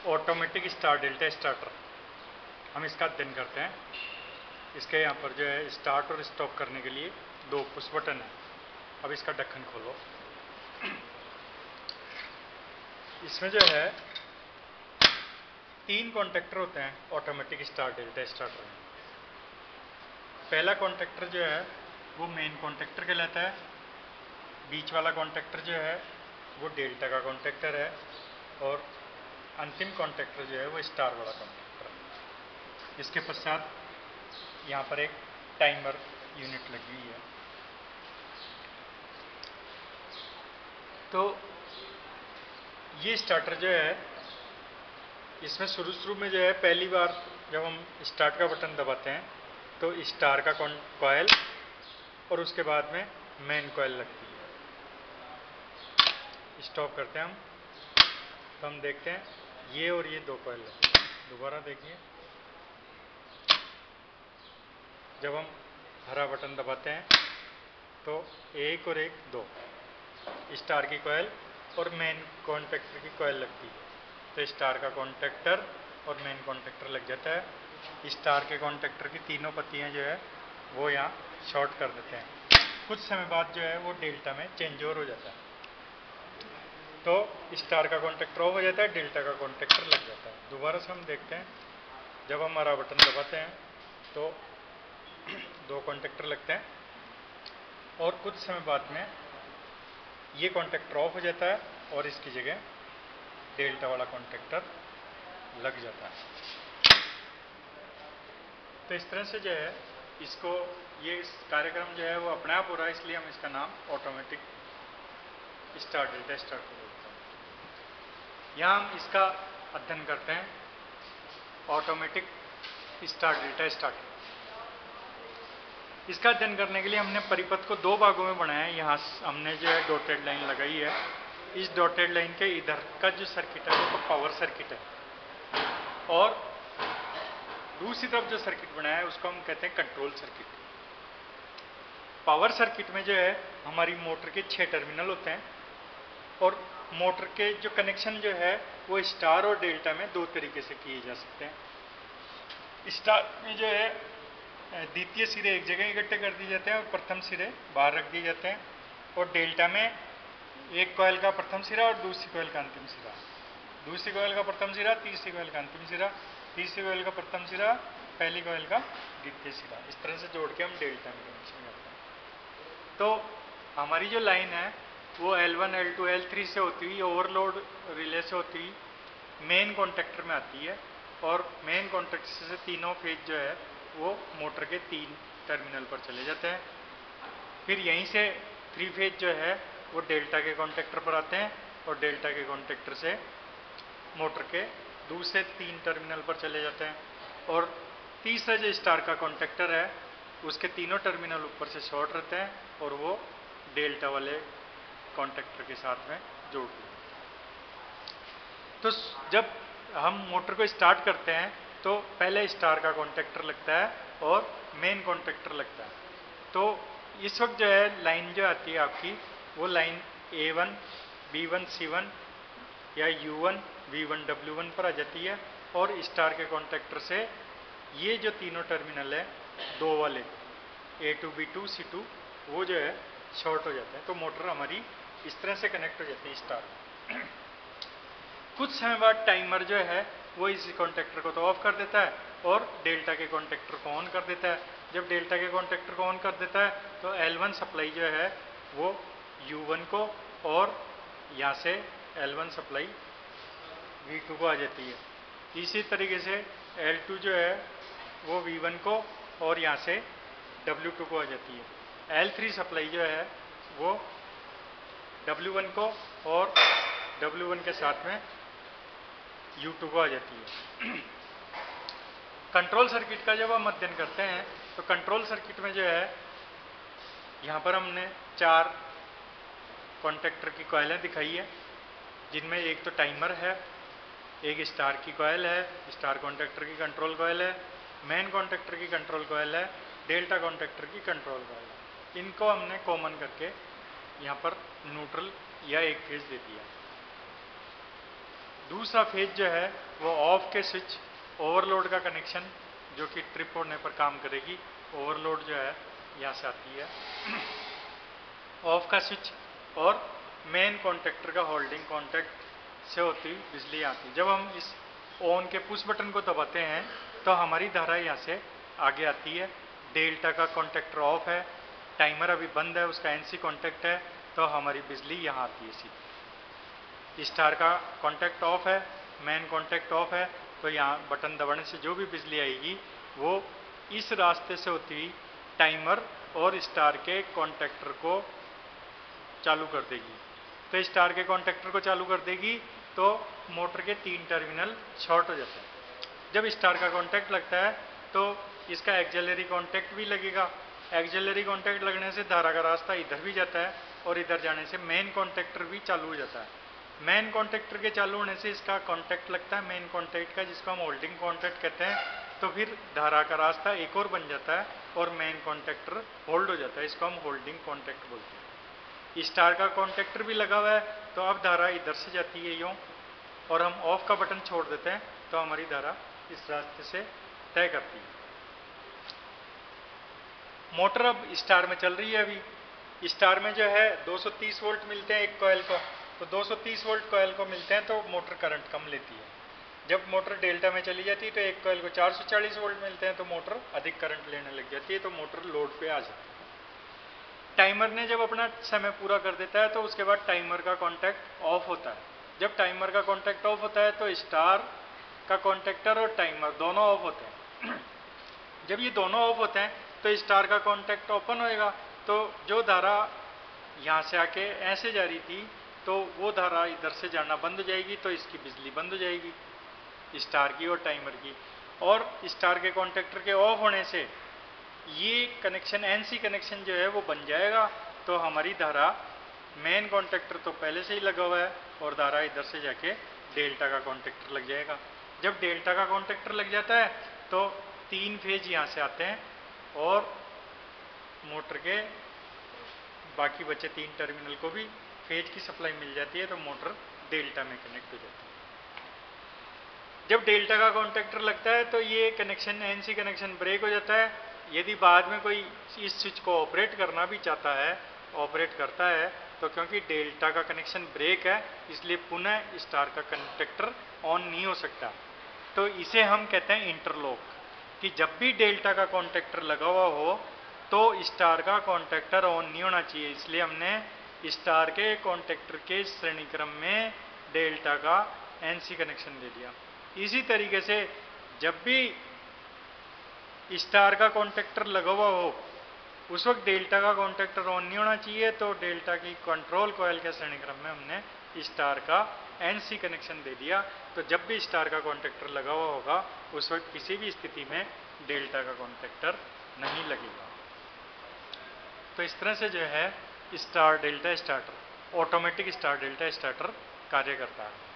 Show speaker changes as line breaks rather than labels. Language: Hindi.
ऑटोमेटिक स्टार डेल्टा स्टार्टर, हम इसका अध्ययन करते हैं। इसके यहाँ पर जो है स्टार्ट और स्टॉप करने के लिए दो पुश बटन है। अब इसका ढक्कन खोलो। इसमें जो है 3 कॉन्टेक्टर होते हैं ऑटोमेटिक स्टार डेल्टा स्टार्टर में। पहला कॉन्टेक्टर जो है वो मेन कॉन्टेक्टर कहलाता है। बीच वाला कॉन्टेक्टर जो है वो डेल्टा का कॉन्टेक्टर है और अंतिम कॉन्टेक्टर जो है वो स्टार वाला कॉन्टेक्टर है। इसके पश्चात यहाँ पर एक टाइमर यूनिट लगी हुई है। तो ये स्टार्टर जो है इसमें शुरू में जो है पहली बार जब हम स्टार्ट का बटन दबाते हैं तो स्टार का कॉइल और उसके बाद में मेन कॉइल लगती है। स्टॉप करते हैं हम तो हम देखते हैं ये और ये दो कॉइल लगते हैं। दोबारा देखिए, जब हम हरा बटन दबाते हैं तो एक और एक दो स्टार की कॉइल और मेन कॉन्टेक्टर की कॉइल लगती है। तो स्टार का कॉन्टेक्टर और मेन कॉन्टेक्टर लग जाता है। स्टार के कॉन्टेक्टर की तीनों पत्तियां जो है वो यहाँ शॉर्ट कर देते हैं। कुछ समय बाद जो है वो डेल्टा में चेंज ओवर हो जाता है। तो स्टार का कॉन्टेक्टर ऑफ हो जाता है, डेल्टा का कॉन्टेक्टर लग जाता है। दोबारा से हम देखते हैं, जब हम हरा बटन दबाते हैं तो दो कॉन्टेक्टर लगते हैं और कुछ समय बाद में ये कॉन्टेक्टर ऑफ हो जाता है और इसकी जगह डेल्टा वाला कॉन्टेक्टर लग जाता है। तो इस तरह से जो है इसको ये इस कार्यक्रम जो है वो अपने आप हो रहा है, इसलिए हम इसका नाम ऑटोमेटिक स्टार डेल्टा स्टार्टर बोलते हैं। यहाँ हम इसका अध्ययन करते हैं ऑटोमेटिक स्टार डेल्टा स्टार्टर। इसका अध्ययन करने के लिए हमने परिपथ को दो भागों में बनाया है। यहाँ हमने जो है डॉटेड लाइन लगाई है। इस डॉटेड लाइन के इधर का जो सर्किट है वो पावर सर्किट है और दूसरी तरफ जो सर्किट बनाया है उसको हम कहते हैं कंट्रोल सर्किट। पावर सर्किट में जो है हमारी मोटर के 6 टर्मिनल होते हैं और मोटर के जो कनेक्शन जो है वो स्टार और डेल्टा में दो तरीके से किए जा सकते हैं। स्टार में जो है द्वितीय सिरे एक जगह इकट्ठे कर दिए जाते हैं और प्रथम सिरे बाहर रख दिए जाते हैं। और डेल्टा में एक कॉइल का प्रथम सिरा और दूसरी कॉइल का अंतिम सिरा, दूसरी कॉइल का प्रथम सिरा, तीसरी कॉइल का अंतिम सिरा, तीसरी कॉइल का प्रथम सिरा, पहली कॉइल का द्वितीय सिरा, इस तरह से जोड़ के हम डेल्टा में कनेक्शन करते हैं। तो हमारी जो लाइन है वो L1, L2, L3 से होती हुई ओवरलोड रिले से होती हुई मेन कॉन्टेक्टर में आती है और मेन कॉन्टेक्टर से तीनों फेज जो है वो मोटर के 3 टर्मिनल पर चले जाते हैं। फिर यहीं से 3 फेज जो है वो डेल्टा के कॉन्टेक्टर पर आते हैं और डेल्टा के कॉन्टेक्टर से मोटर के दूसरे 3 टर्मिनल पर चले जाते हैं। और तीसरा जो स्टार का कॉन्टेक्टर है उसके तीनों टर्मिनल ऊपर से शॉर्ट रहते हैं और वो डेल्टा वाले कॉन्टेक्टर के साथ में जोड़ दिए। तो जब हम मोटर को स्टार्ट करते हैं तो पहले स्टार का कॉन्टेक्टर लगता है और मेन कॉन्टेक्टर लगता है। तो इस वक्त जो है लाइन जो आती है आपकी वो लाइन A1, B1, C1 या U1, V1, W1 पर आ जाती है और स्टार के कॉन्टेक्टर से ये जो तीनों टर्मिनल है दो वाले A2, B2, C2 वो जो है शॉर्ट हो जाते हैं। तो मोटर हमारी इस तरह से कनेक्ट हो जाती है स्टार में। कुछ समय बाद टाइमर जो है वो इस कॉन्टेक्टर को तो ऑफ कर देता है और डेल्टा के कॉन्टेक्टर को ऑन कर देता है। जब डेल्टा के कॉन्टेक्टर को ऑन कर देता है तो L1 सप्लाई जो है वो U1 को और यहाँ से L1 सप्लाई V2 को आ जाती है। इसी तरीके से L2 जो है वो V1 को और यहाँ से W2 को आ जाती है। L3 सप्लाई जो है वो W1 को और W1 के साथ में U2 को आ जाती है। कंट्रोल सर्किट का जब हम अध्ययन करते हैं तो कंट्रोल सर्किट में जो है यहाँ पर हमने 4 कॉन्टेक्टर की कॉइलें दिखाई है जिनमें एक तो टाइमर है, एक स्टार की कॉइल है, स्टार कॉन्टेक्टर की कंट्रोल कॉइल है, मेन कॉन्टेक्टर की कंट्रोल कॉइल है, डेल्टा कॉन्टेक्टर की कंट्रोल कॉइल है। इनको हमने कॉमन करके यहाँ पर न्यूट्रल या एक फेज दे दिया। दूसरा फेज जो है वो ऑफ के स्विच, ओवरलोड का कनेक्शन जो कि ट्रिप होने पर काम करेगी, ओवरलोड जो है यहाँ से आती है, ऑफ का स्विच और मेन कॉन्टेक्टर का होल्डिंग कॉन्टेक्ट से होती बिजली आती है। जब हम इस ऑन के पुश बटन को दबाते हैं तो हमारी धारा यहाँ से आगे आती है, डेल्टा का कॉन्टेक्टर ऑफ है, टाइमर अभी बंद है, उसका एनसी कॉन्टेक्ट है, तो हमारी बिजली यहाँ आती है सीधी। स्टार का कॉन्टेक्ट ऑफ है, मेन कॉन्टेक्ट ऑफ है, तो यहाँ बटन दबाने से जो भी बिजली आएगी वो इस रास्ते से होती हुई टाइमर और स्टार के कॉन्टेक्टर को चालू कर देगी। तो स्टार के कॉन्टेक्टर को चालू कर देगी तो मोटर के 3 टर्मिनल शॉर्ट हो जाते हैं। जब स्टार का कॉन्टेक्ट लगता है तो इसका एक्सिलरी कॉन्टेक्ट भी लगेगा। एक्सिलरी कॉन्टेक्ट लगने से धारा का रास्ता इधर भी जाता है और इधर जाने से मेन कॉन्टेक्टर भी चालू हो जाता है। मेन कॉन्टेक्टर के चालू होने से इसका कॉन्टेक्ट लगता है मेन कॉन्टेक्ट का, जिसको हम होल्डिंग कॉन्टेक्ट कहते हैं, तो फिर धारा का रास्ता एक और बन जाता है और मेन कॉन्टेक्टर होल्ड हो जाता है, इसको हम होल्डिंग कॉन्टेक्ट बोलते हैं। स्टार का कॉन्टेक्टर भी लगा हुआ है तो अब धारा इधर से जाती है यूँ, और हम ऑफ का बटन छोड़ देते हैं तो हमारी धारा इस रास्ते से तय करती है। मोटर अब स्टार में चल रही है। अभी स्टार में जो है 230 वोल्ट मिलते हैं एक कॉइल को, तो 230 वोल्ट कॉइल को मिलते हैं तो मोटर करंट कम लेती है। जब मोटर डेल्टा में चली जाती है तो एक कॉइल को 440 वोल्ट मिलते हैं तो मोटर अधिक करंट लेने लग जाती है, तो मोटर लोड पे आ जाती है। टाइमर ने जब अपना समय पूरा कर देता है तो उसके बाद टाइमर का कॉन्टैक्ट ऑफ होता है। जब टाइमर का कॉन्टैक्ट ऑफ होता है तो स्टार का कॉन्टैक्टर और टाइमर दोनों ऑफ होते हैं। जब ये दोनों ऑफ होते हैं तो स्टार का कॉन्टैक्ट ओपन होएगा, तो जो धारा यहाँ से आके ऐसे जा रही थी तो वो धारा इधर से जाना बंद हो जाएगी, तो इसकी बिजली बंद हो जाएगी स्टार की और टाइमर की। और स्टार के कॉन्टैक्टर के ऑफ होने से ये कनेक्शन एनसी कनेक्शन जो है वो बन जाएगा, तो हमारी धारा मेन कॉन्टैक्टर तो पहले से ही लगा हुआ है और धारा इधर से जाके डेल्टा का कॉन्टैक्टर लग जाएगा। जब डेल्टा का कॉन्टैक्टर लग जाता है तो 3 फेज यहाँ से आते हैं और मोटर के बाकी बचे 3 टर्मिनल को भी फेज की सप्लाई मिल जाती है, तो मोटर डेल्टा में कनेक्ट हो जाती है। जब डेल्टा का कॉन्टैक्टर लगता है तो ये कनेक्शन एनसी कनेक्शन ब्रेक हो जाता है। यदि बाद में कोई इस स्विच को ऑपरेट करना भी चाहता है, ऑपरेट करता है, तो क्योंकि डेल्टा का कनेक्शन ब्रेक है इसलिए पुनः स्टार का कनेक्टर ऑन नहीं हो सकता। तो इसे हम कहते हैं इंटरलॉक, कि जब भी डेल्टा का कॉन्टैक्टर लगा हुआ हो तो स्टार का कॉन्टैक्टर ऑन नहीं होना चाहिए, इसलिए हमने स्टार के कॉन्टैक्टर के श्रेणी क्रम में डेल्टा का एनसी कनेक्शन दे दिया। इसी तरीके से जब भी स्टार का कॉन्टैक्टर लगा हुआ हो उस वक्त डेल्टा का कॉन्टैक्टर ऑन नहीं होना चाहिए, तो डेल्टा की कंट्रोल कॉइल के श्रेणी क्रम में हमने स्टार का एनसी कनेक्शन दे दिया। तो जब भी स्टार का कॉन्टैक्टर लगा हुआ होगा उस वक्त किसी भी स्थिति में डेल्टा का कॉन्टैक्टर नहीं लगेगा। तो इस तरह से जो है star delta starter, automatic star delta starter कार्य करता है।